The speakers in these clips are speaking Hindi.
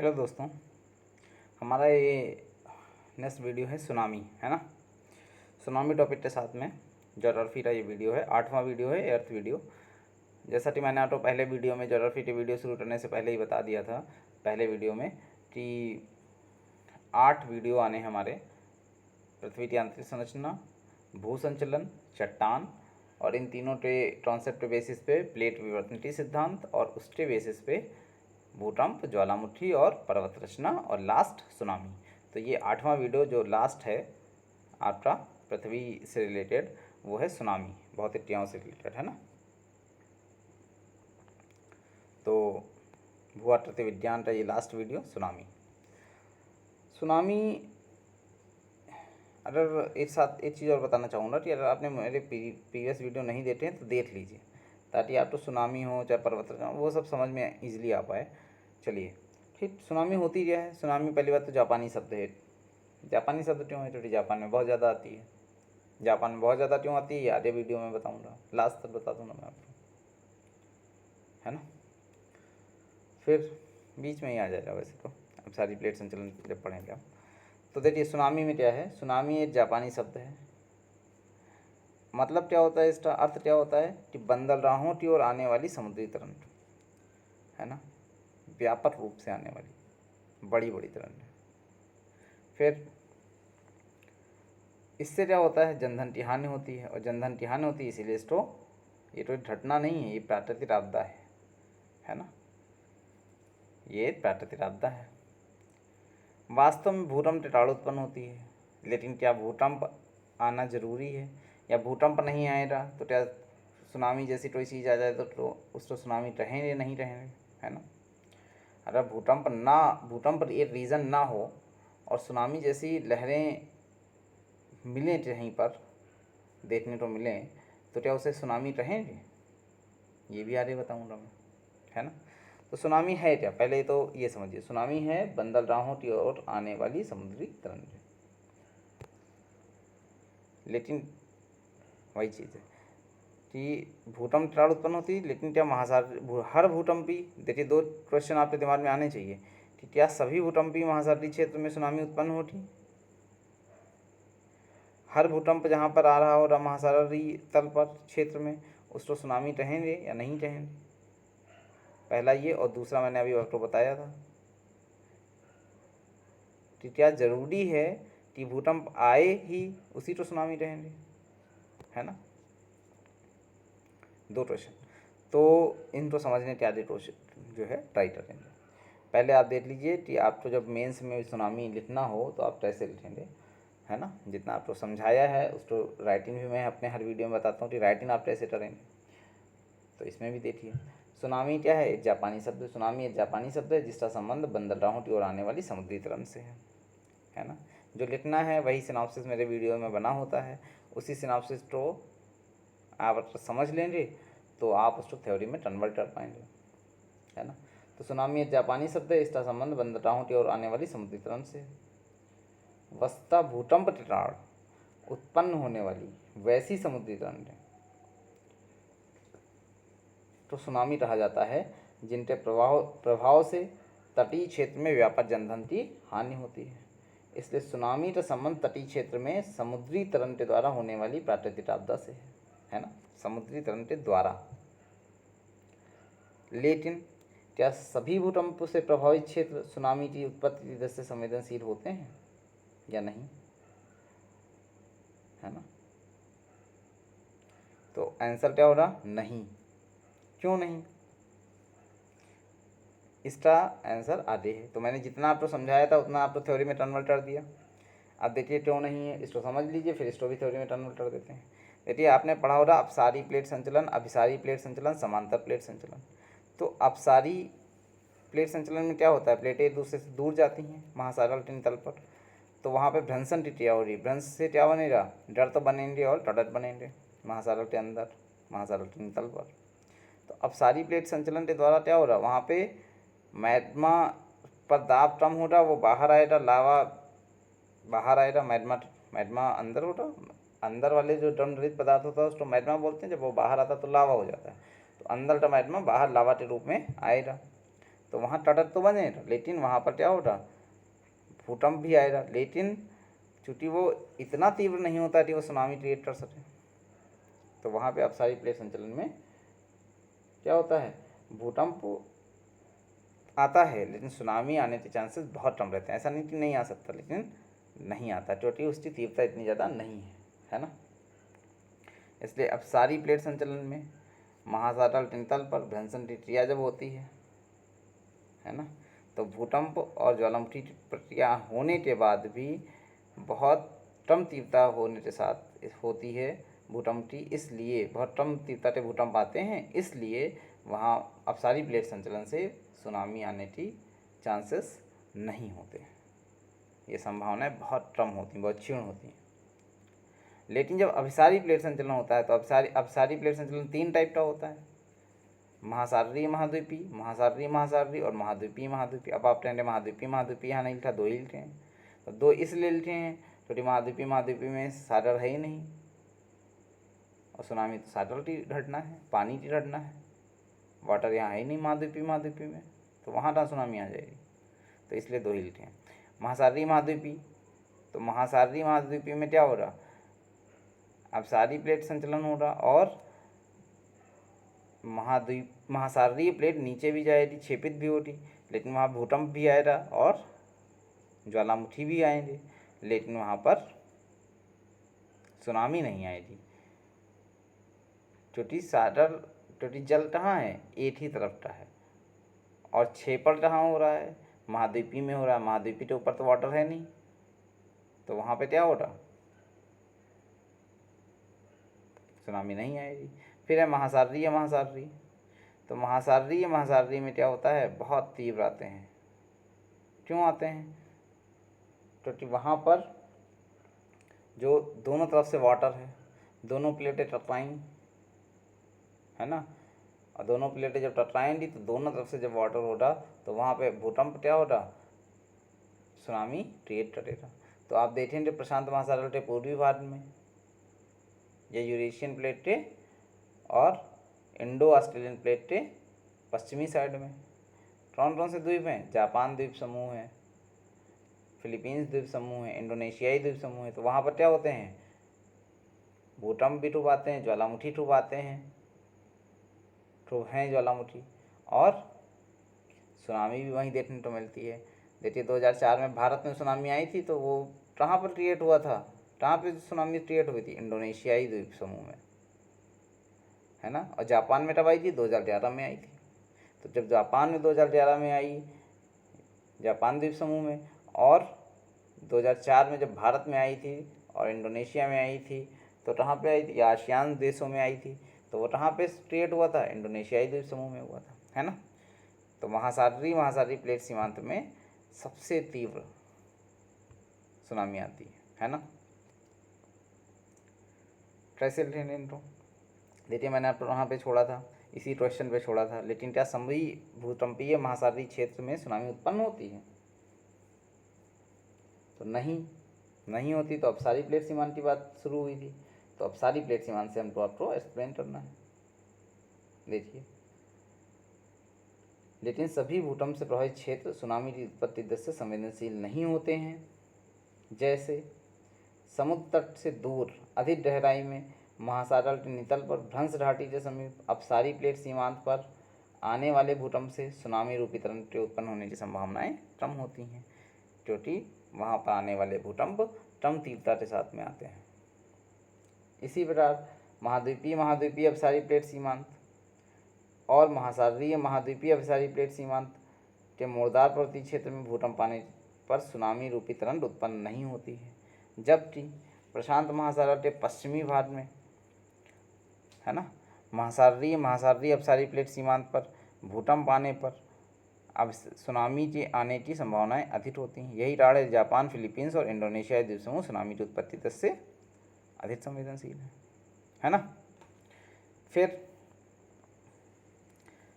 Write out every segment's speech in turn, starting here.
हेलो दोस्तों, हमारा ये नेक्स्ट वीडियो है सुनामी, है ना। सुनामी टॉपिक के साथ में ज्योग्राफी का ये वीडियो है, 8वां वीडियो है, अर्थ वीडियो। जैसा कि मैंने आपको पहले वीडियो में ज्योग्राफी के वीडियो शुरू करने से पहले ही बता दिया था, पहले वीडियो में, कि 8 वीडियो आने हैं हमारे। पृथ्वी की आंतरिक संरचना, भू संचलन, चट्टान, और इन तीनों के कॉन्सेप्ट के बेसिस पे प्लेट विवर्तन की सिद्धांत, और उसके बेसिस पे भूकंप, ज्वालामुखी और पर्वत रचना, और लास्ट सुनामी। तो ये 8वां वीडियो जो लास्ट है आपका पृथ्वी से रिलेटेड, वो है सुनामी, भौतिक क्रियाओं से रिलेटेड, है ना। तो भू आकृति विज्ञान का ये लास्ट वीडियो सुनामी। अगर एक साथ एक चीज़ और बताना चाहूँगा कि अगर आपने मेरे प्रीवियस वीडियो नहीं देखे हैं तो देख लीजिए, ताकि आपको सुनामी हो चाहे पर्वत रचना वो सब समझ में ईजिली आ पाए। चलिए ठीक, सुनामी होती क्या है। सुनामी पहली बात तो जापानी शब्द है। जापानी शब्द क्यों है? क्योंकि जापान में बहुत ज़्यादा आती है। जापान में बहुत ज़्यादा क्यों आती है ये आगे वीडियो में बताऊँगा, लास्ट तक बता दूँगा मैं आपको, है ना। फिर बीच में ही आ जाएगा वैसे तो, अब सारी प्लेट संचलन जब पढ़ेंगे आप। तो देखिए सुनामी में क्या है। सुनामी एक जापानी शब्द है। मतलब क्या होता है, इसका अर्थ क्या होता है कि बंदरगाहों की ओर आने वाली समुद्री तरंग, है ना, व्यापक रूप से आने वाली बड़ी बड़ी तरंग। फिर इससे क्या होता है, जनधन की हानि होती है, और जनधन की हानि होती है इसीलिए इसको, ये तो घटना नहीं है, ये प्राकृतिक आपदा है ना, ये प्राकृतिक आपदा है। वास्तव में भूकंप टिटाड़ उत्पन्न होती है, लेकिन क्या भूकंप आना जरूरी है, या भूकंप नहीं आएगा तो क्या सुनामी जैसी कोई चीज़ आ जाए तो उसको सुनामी रहेंगे नहीं रहेंगे, है ना। अगर भूकंप एक रीज़न ना हो और सुनामी जैसी लहरें मिलें कहीं पर देखने को मिलें, तो क्या उसे सुनामी रहेंगे, ये भी आगे बताऊंगा मैं, है ना। तो सुनामी है क्या, पहले तो ये समझिए। सुनामी है बंदरगाहों की ओर आने वाली समुद्री तरंगें। लेकिन वही चीज़ है कि भूकंप टिटाड़ उत्पन्न होती है, लेकिन क्या महासागर हर भूकंपी, देखिए दो क्वेश्चन आपके दिमाग में आने चाहिए कि क्या सभी भूकंपी महासागरीय क्षेत्र में सुनामी उत्पन्न होती। हर भूकंप जहाँ पर आ रहा हो महासागरीय तल पर क्षेत्र में, उसको सुनामी कहेंगे या नहीं कहेंगे, पहला ये। और दूसरा मैंने अभी आपको बताया था कि क्या ज़रूरी है कि भूकंप आए ही उसी को सुनामी कहेंगे, है ना। दो क्वेश्चन तो इनको समझने के आगे क्वेश्चन जो है ट्राई करेंगे। पहले आप देख लीजिए कि आपको जब मेंस में सुनामी लिखना हो तो आप कैसे लिखेंगे, है ना। जितना आपको समझाया है उसको राइटिंग भी मैं अपने हर वीडियो में बताता हूँ कि राइटिंग आप कैसे करेंगे। तो इसमें भी देखिए, सुनामी क्या है, एक जापानी शब्द। सुनामी एक जापानी शब्द है जिसका संबंध बंदरगाहों की ओर आने वाली समुद्री तरंग से है ना। जो लिखना है वही सिनॉप्सिस मेरे वीडियो में बना होता है, उसी सिनॉप्सिस को आप समझ लेंगे तो आप उसको थ्योरी में कन्वर्ट कर पाएंगे, है ना। तो सुनामी एक जापानी शब्द है, इसका संबंध बंदरगाहों की ओर आने वाली समुद्री तरंग से। वस्ता भूकंप टिटाड़ उत्पन्न होने वाली वैसी समुद्री तरंगें तो सुनामी कहा जाता है जिनके प्रभाव से तटीय क्षेत्र में व्यापक जनधन की हानि होती है। इसलिए सुनामी का संबंध तटीय क्षेत्र में समुद्री तरंग के द्वारा होने वाली प्राकृतिक आपदा से है ना, समुद्री तरंग के द्वारा। लेकिन क्या सभी भूकंप से प्रभावित क्षेत्र सुनामी की उत्पत्ति की दृष्टि से संवेदनशील होते हैं या नहीं, है ना। तो आंसर क्या होगा, नहीं। क्यों नहीं, इसका आंसर आधे है। तो मैंने जितना आपको समझाया था उतना आपको थ्योरी में कन्वर्ट कर दिया। अब देखिए क्यों नहीं है, इसको समझ लीजिए, फिर इसको भी थ्योरी में कन्वर्ट कर देते हैं। देखिए आपने पढ़ा होगा अपसारी प्लेट संचलन, अभिसारी प्लेट संचलन, समांतर प्लेट संचलन। तो अपसारी प्लेट संचलन में क्या होता है, प्लेटें एक दूसरे से दूर जाती हैं महासागर टिन तल पर, तो वहाँ पे भ्रंशन की क्रिया हो रही है। भ्रंश से क्या बनेगा, डर तो बनेंगे और टडट बनेंगे महासागर के अंदर, महासागर टिन तल पर। तो अपसारी प्लेट संचलन के द्वारा क्या हो रहा है, वहाँ पे मैग्मा पर दाब कम हो रहा, वो बाहर आएगा, लावा बाहर आएगा, मैग्मा अंदर होगा, अंदर वाले जो दंडरहित पदार्थ होता है उसको मैग्मा बोलते हैं। जब वो बाहर आता है तो लावा हो जाता है, तो अंदर का मैग्मा बाहर लावा के रूप में आएगा। तो वहाँ तटस्थ तो बनेगा, लेकिन वहाँ पर क्या होगा, भूकंप भी आएगा, लेकिन चूँकि वो इतना तीव्र नहीं होता कि वो सुनामी क्रिएट कर सके। तो वहाँ पे अपसारी प्लेट संचलन में क्या होता है, भूकंप आता है लेकिन सुनामी आने के चांसेस बहुत कम रहते हैं। ऐसा नहीं कि नहीं आ सकता, लेकिन नहीं आता क्योंकि उसकी तीव्रता इतनी ज़्यादा नहीं है ना। इसलिए अपसारी प्लेट संचलन में महासागरीय तल पर भ्रंशन की क्रिया जब होती है ना, तो भूकंप और ज्वालामुखी की प्रक्रिया होने के बाद भी बहुत कम तीव्रता होने के साथ होती है भूकंप की, इसलिए बहुत कम तीव्रता के भूकंप आते हैं, इसलिए वहाँ अपसारी प्लेट संचलन से सुनामी आने की चांसेस नहीं होते। ये संभावनाएं बहुत कम होती हैं, बहुत क्षीण होती हैं। लेकिन जब अभिसारी प्लेट संचलन होता है तो अपसारी प्लेट संचलन 3 टाइप का होता है, महासागरीय महाद्वीपीय, महासागरीय महासागरीय और महाद्वीपीय महाद्वीपीय। अब आप कहेंगे महाद्वीपीय महाद्वीपीय यहाँ नहीं लिखा, 2 ही लिखे हैं। तो 2 इसलिए लिखे हैं क्योंकि महाद्वीपीय महाद्वीपीय में सागर है ही नहीं, और सुनामी तो सागर की घटना है, पानी की घटना है, वाटर यहाँ है ही नहीं महाद्वीपीय महाद्वीपीय में, तो वहाँ कहाँ सुनामी आ जाएगी। तो इसलिए 2 ही लिखे हैं। महासागरीय महाद्वीपीय, तो महासागरीय महाद्वीपीय में क्या हो रहा, अपसारी प्लेट संचलन हो रहा, और महासागरीय प्लेट नीचे भी जाएगी, क्षेपित भी होगी, लेकिन वहाँ भूकंप भी आएगा और ज्वालामुखी भी आएंगे, लेकिन वहाँ पर सुनामी नहीं आएगी क्योंकि जल कहाँ है, एक ही तरफ का है, और क्षेपण कहाँ हो रहा है, महाद्वीपीय में हो रहा है। महाद्वीपीय के ऊपर तो वाटर है नहीं, तो वहाँ पे क्या हो रहा, सुनामी नहीं आएगी। फिर है महासागरीय महासागरीय, तो महासागरीय महासागरीय में क्या होता है, बहुत तीव्र आते हैं। क्यों आते हैं, क्योंकि वहाँ पर जो दोनों तरफ से वाटर है, दोनों प्लेटें टकराएंगी, है ना, और दोनों प्लेटें जब टकराएंगी तो दोनों तरफ से जब वाटर होगा तो वहाँ पे भूकंप क्या होगा, सुनामी क्रिएट करेगा। तो आप देखेंगे प्रशांत महासागर के पूर्वी भाग में ये यूरेशियन प्लेट के और इंडो ऑस्ट्रेलियन प्लेट के पश्चिमी साइड में कौन कौन से द्वीप हैं, जापान द्वीप समूह है, फिलीपींस द्वीप समूह है, इंडोनेशियाई द्वीप समूह है। तो वहाँ पर क्या होते हैं, भूकंप भी खूब आते हैं, ज्वालामुखी खूब आते हैं, खूब हैं ज्वालामुखी, और सुनामी भी वहीं देखने को मिलती है। देखिए 2004 में भारत में सुनामी आई थी, तो वो कहाँ पर क्रिएट हुआ था, कहाँ पे सुनामी क्रिएट हुई थी, इंडोनेशियाई द्वीप समूह में, है ना। और जापान में कब आई थी, 2011 में आई थी। तो जब जापान में 2011 में आई, जापान द्वीप समूह में, और 2004 में जब भारत में आई थी और इंडोनेशिया में आई थी, तो कहाँ पे आई थी, आसियान देशों में आई थी, तो वो कहाँ पे क्रिएट हुआ था, इंडोनेशियाई द्वीप समूह में हुआ था, है ना। तो महासागरीय प्लेट सीमांत में सबसे तीव्र सुनामी आती है ना। कैसे लिखेंगे इनको, देखिए मैंने आपको वहाँ पे छोड़ा था, इसी क्वेश्चन पे छोड़ा था, लेकिन क्या सभी भूकंपीय महासागरीय क्षेत्र में सुनामी उत्पन्न होती है, तो नहीं होती। तो अपसारी प्लेट सीमांत की बात शुरू हुई थी, तो अपसारी प्लेट सीमांत से हमको आपको एक्सप्लेन करना है। देखिए, लेकिन सभी भूकंप से प्रभावित क्षेत्र सुनामी की उत्पत्ति दृश्य से संवेदनशील नहीं होते हैं। जैसे समुद्र तट से दूर अधिक गहराई में महासागर के नितल पर भ्रंश घाटी के समीप अपसारी प्लेट सीमांत पर आने वाले भूकंप से सुनामी रूपी तरंग के उत्पन्न होने की संभावनाएं कम होती हैं, क्योंकि वहाँ पर आने वाले भूकंप कम तीव्रता के साथ में आते हैं। इसी प्रकार महाद्वीपीय अपसारी प्लेट सीमांत और महाद्वीपीय अपसारी प्लेट सीमांत के मोरदार पर्वतीय क्षेत्र में भूकंप आने पर सुनामी रूपी तरंग उत्पन्न नहीं होती है, जबकि प्रशांत महासागर के पश्चिमी भाग में, है ना, महासागरीय अपसारी प्लेट सीमांत पर भूकंप आने पर अब सुनामी के आने की संभावनाएं अधिक होती हैं। यही कारण है जापान, फिलीपींस और इंडोनेशिया द्वीप समूह सुनामी की उत्पत्ति दृश्य से अधिक संवेदनशील है ना। फिर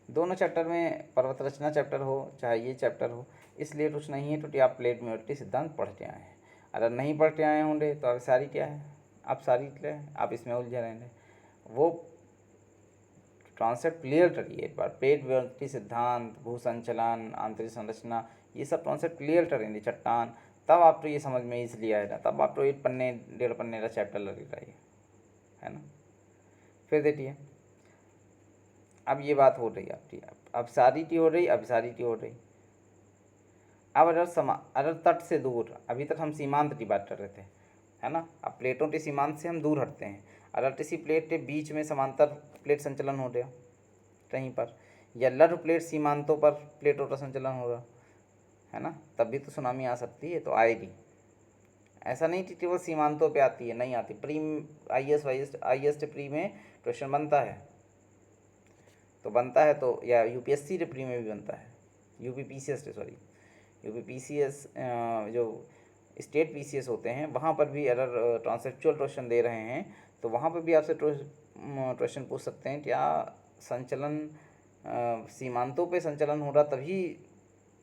दोनों चैप्टर में, पर्वत रचना चैप्टर हो चाहे ये चैप्टर हो, इसलिए कुछ नहीं है क्योंकि आप प्लेट म्यूरिटी सिद्धांत पढ़ के आए हैं। अगर नहीं पढ़ के आए होंगे तो अब सारी क्या है, आप सारी क्या है, आप इसमें उलझे रहेंगे। वो कॉन्सेप्ट क्लियर करिए एक बार। प्लेट विवर्ती सिद्धांत, भू संचलन, आंतरिक संरचना, ये सब कॉन्सेप्ट क्लियर करेंगे, चट्टान, तब आपको ये समझ में इसलिए आएगा, तब आपको 1 पन्ने 1.5 पन्ने का चैप्टर लगेगा ये, है ना। फिर देखिए, अब ये बात हो रही आपकी, अब सारी टी हो रही, अब सारी टी हो रही। अब अगर तट से दूर, अभी तक हम सीमांत की बात कर रहे थे, है ना। अब प्लेटों के सीमांत से हम दूर हटते हैं। अगर किसी प्लेट के बीच में समांतर प्लेट संचलन हो गया कहीं पर, या लघु प्लेट सीमांतों पर प्लेटों का संचलन हो रहा, है ना, तब भी तो सुनामी आ सकती है, तो आएगी। ऐसा नहीं कि केवल सीमांतों पे आती है, नहीं आती। प्री IAS प्री में क्वेश्चन बनता है, तो बनता है, तो या UPSC के प्री में भी बनता है, UPPCS जो स्टेट PCS होते हैं, वहाँ पर भी अगर ट्रांसेप्चुअल क्वेश्चन दे रहे हैं, तो वहाँ पर भी आपसे क्वेश्चन पूछ सकते हैं, क्या संचलन सीमांतों पे संचलन हो रहा तभी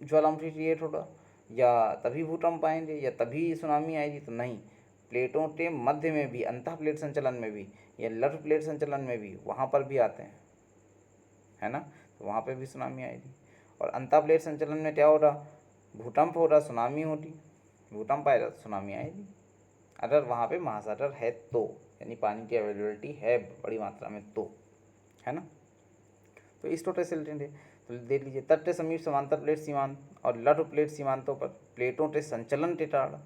ज्वालामुखी क्रिएट होगा, या तभी भूकंप आएंगे, या तभी सुनामी आएगी? तो नहीं, प्लेटों के मध्य में भी, अंतः प्लेट संचलन में भी, या लघु प्लेट संचलन में भी, वहाँ पर भी आते हैं, है ना, तो वहाँ पे भी सुनामी आएगी। और अंतः प्लेट संचलन में क्या हो रहा, भूकंप हो रहा, सुनामी होती, भूकंप आएगा तो सुनामी आएगी, अगर वहाँ पे महासागर है तो, यानी पानी की अवेलेबिलिटी है बड़ी मात्रा में तो, है ना। तो इस टोटल से रिलेटेड है, तो देख लीजिए, तट के समीप समांतर प्लेट सीमांत और लघु प्लेट सीमांतों पर प्लेटों के संचलन के कारण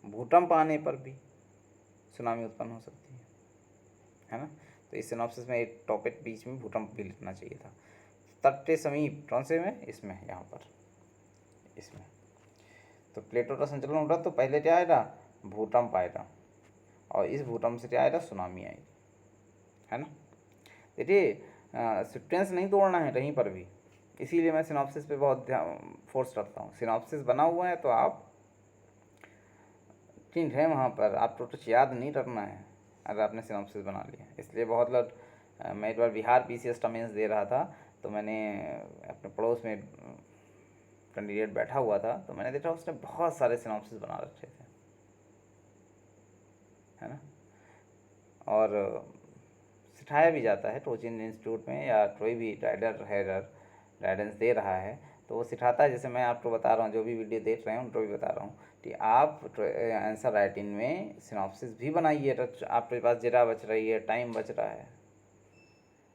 भूकंप आने पर भी सुनामी उत्पन्न हो सकती है ना। तो इस सिनॉप्सिस में एक टॉपिक बीच में भूकंप भी लिखना चाहिए था। तट के समीप कौन से में, इसमें, यहाँ पर इसमें, तो प्लेटों का संचलन हो रहा, तो पहले क्या आएगा, भूकंप आएगा, और इस भूकंप से क्या आएगा, सुनामी आएगी, है ना। देखिए, सीक्वेंस नहीं तोड़ना है कहीं पर भी, इसीलिए मैं सिनॉप्सिस पे बहुत ध्यान फोर्स करता हूँ। सिनॉप्सिस बना हुआ है तो आप ठीक है, वहाँ पर आपको कुछ याद नहीं करना है अगर आपने सिनॉप्सिस बना लिया। इसलिए बहुत लोग, मैं एक बार बिहार PCS का मेंस दे रहा था, तो मैंने अपने पड़ोस में कैंडिडेट बैठा हुआ था, तो मैंने देखा उसने बहुत सारे सिनॉप्सिस बना रखे थे, है ना। और सिखाया भी जाता है कोचिंग इंस्टीट्यूट में, या कोई भी राइडर है गाइडेंस दे रहा है तो वो सिखाता है। जैसे मैं आपको बता रहा हूँ, जो भी वीडियो देख रहे हैं उनको भी बता रहा हूँ कि आप आंसर राइटिंग में सिनॉप्सिस भी बनाइए, तो आपके पास जगह बच रही है, टाइम बच रहा है,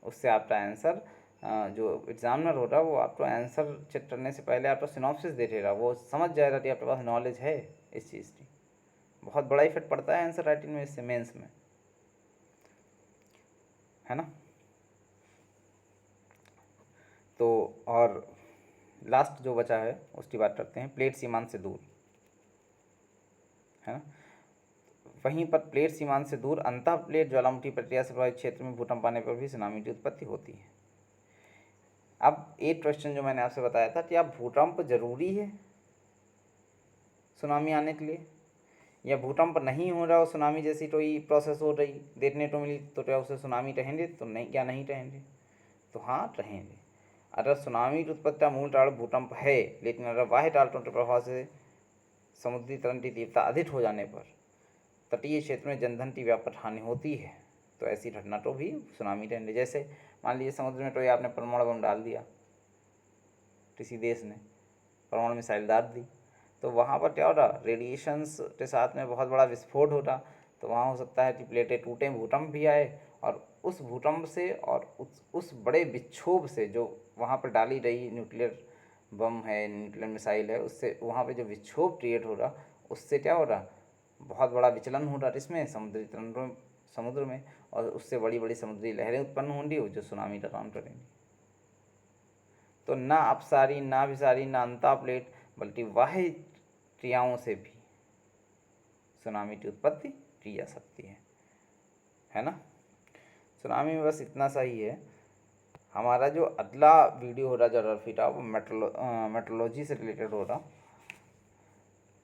उससे आपका आंसर जो एग्जामिनर होगा वो आपको आंसर चेक करने से पहले आपको सिनॉप्सिस देखेगा, वो समझ जाएगा कि आपके पास नॉलेज है इस चीज़ की। बहुत बड़ा इफेक्ट पड़ता है आंसर राइटिंग में, इससे मेंस में, है ना। तो और लास्ट जो बचा है उसकी बात करते हैं, प्लेट सीमांत से दूर, है ना। वहीं पर प्लेट सीमांत से दूर अंतः प्लेट ज्वालामुखी प्रक्रिया से प्रभावित क्षेत्र में भूकंप आने पर भी सुनामी की उत्पत्ति होती है। अब एक क्वेश्चन जो मैंने आपसे बताया था, कि आप भूकंप जरूरी है सुनामी आने के लिए, या भूकंप नहीं हो रहा और सुनामी जैसी कोई प्रोसेस हो रही देखने को मिली, तो क्या उसे सुनामी कहेंगे? तो नहीं, क्या नहीं कहेंगे? तो हाँ कहेंगे। अगर सुनामी की उत्पत्ति का मूल कारण भूकंप है, लेकिन अगर बाह्य कारकों के प्रभाव से समुद्री तरंग की तीव्रता अधिक हो जाने पर तटीय क्षेत्र में जनधन की व्यापक हानि होती है, तो ऐसी घटना को भी सुनामी कहेंगे। जैसे मान लीजिए समुद्र में कोई आपने परमाणु बम डाल दिया, किसी देश ने परमाणु मिसाइल डाल दी, तो वहाँ पर क्या होगा, रेडिएशंस के साथ में बहुत बड़ा विस्फोट होता, तो वहाँ हो सकता है कि प्लेटें टूटें, भूकंप भी आए, और उस भूकंप से और उस बड़े विक्षोभ से जो वहाँ पर डाली रही न्यूक्लियर बम है, न्यूक्लियर मिसाइल है, उससे वहाँ पे जो विक्षोभ क्रिएट हो रहा, उससे क्या हो रहा, बहुत बड़ा विचलन हो रहा इसमें समुद्री तंत्रों, समुद्र में, और उससे बड़ी बड़ी समुद्री लहरें उत्पन्न होंगी जो सुनामी का काम करेंगी। तो ना अपसारी, ना अभिसारी, ना अंतः प्लेट, बल्कि बाह्य क्रियाओं से भी सुनामी की उत्पत्ति की जा सकती है ना। सुनामी में बस इतना सा ही है। हमारा जो अगला वीडियो हो रहा जो रफी का, वो मेट्रोलॉजी से रिलेटेड हो रहा,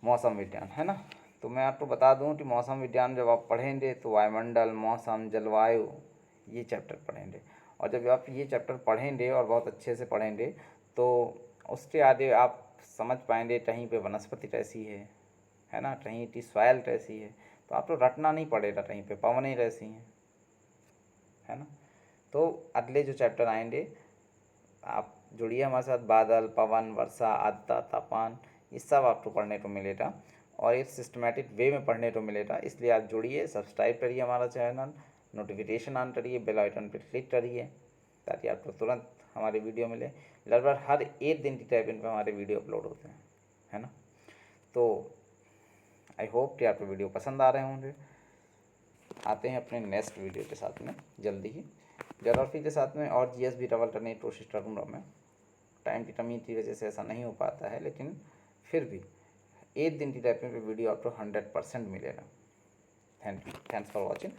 मौसम विज्ञान, है ना। तो मैं आपको बता दूं कि मौसम विज्ञान जब आप पढ़ेंगे तो वायुमंडल, मौसम, जलवायु, ये चैप्टर पढ़ेंगे, और जब आप ये चैप्टर पढ़ेंगे और बहुत अच्छे से पढ़ेंगे तो उसके आगे आप समझ पाएंगे कहीं पे वनस्पति कैसी है ना, कहीं की सॉइल कैसी है, तो आपको रटना नहीं पड़ेगा, कहीं पे पवनें कैसी हैं, है ना। तो अगले जो चैप्टर आएंगे आप जुड़िए हमारे साथ। बादल, पवन, वर्षा, आर्द्रता, तापमान, ये सब आपको पढ़ने को मिलेगा और एक सिस्टमेटिक वे में पढ़ने को मिलेगा। इसलिए आप जुड़िए, सब्सक्राइब करिए हमारा चैनल, नोटिफिकेशन ऑन करिए, बेल आइकन पर क्लिक करिए ताकि आपको तुरंत हमारे वीडियो मिले। लगभग हर एक दिन की टाइपिंग पर हमारे वीडियो अपलोड होते हैं, है ना। तो आई होप कि आपको वीडियो पसंद आ रहे होंगे। आते हैं अपने नेक्स्ट वीडियो के साथ में जल्दी ही, ज्योग्राफी के साथ में, और जीएस भी डबल करने की कोशिश करूँगा मैं। टाइम की कमी की वजह से ऐसा नहीं हो पाता है, लेकिन फिर भी एक दिन की टाइपिंग पे वीडियो आपको 100% मिलेगा। Thank you, thanks for watching.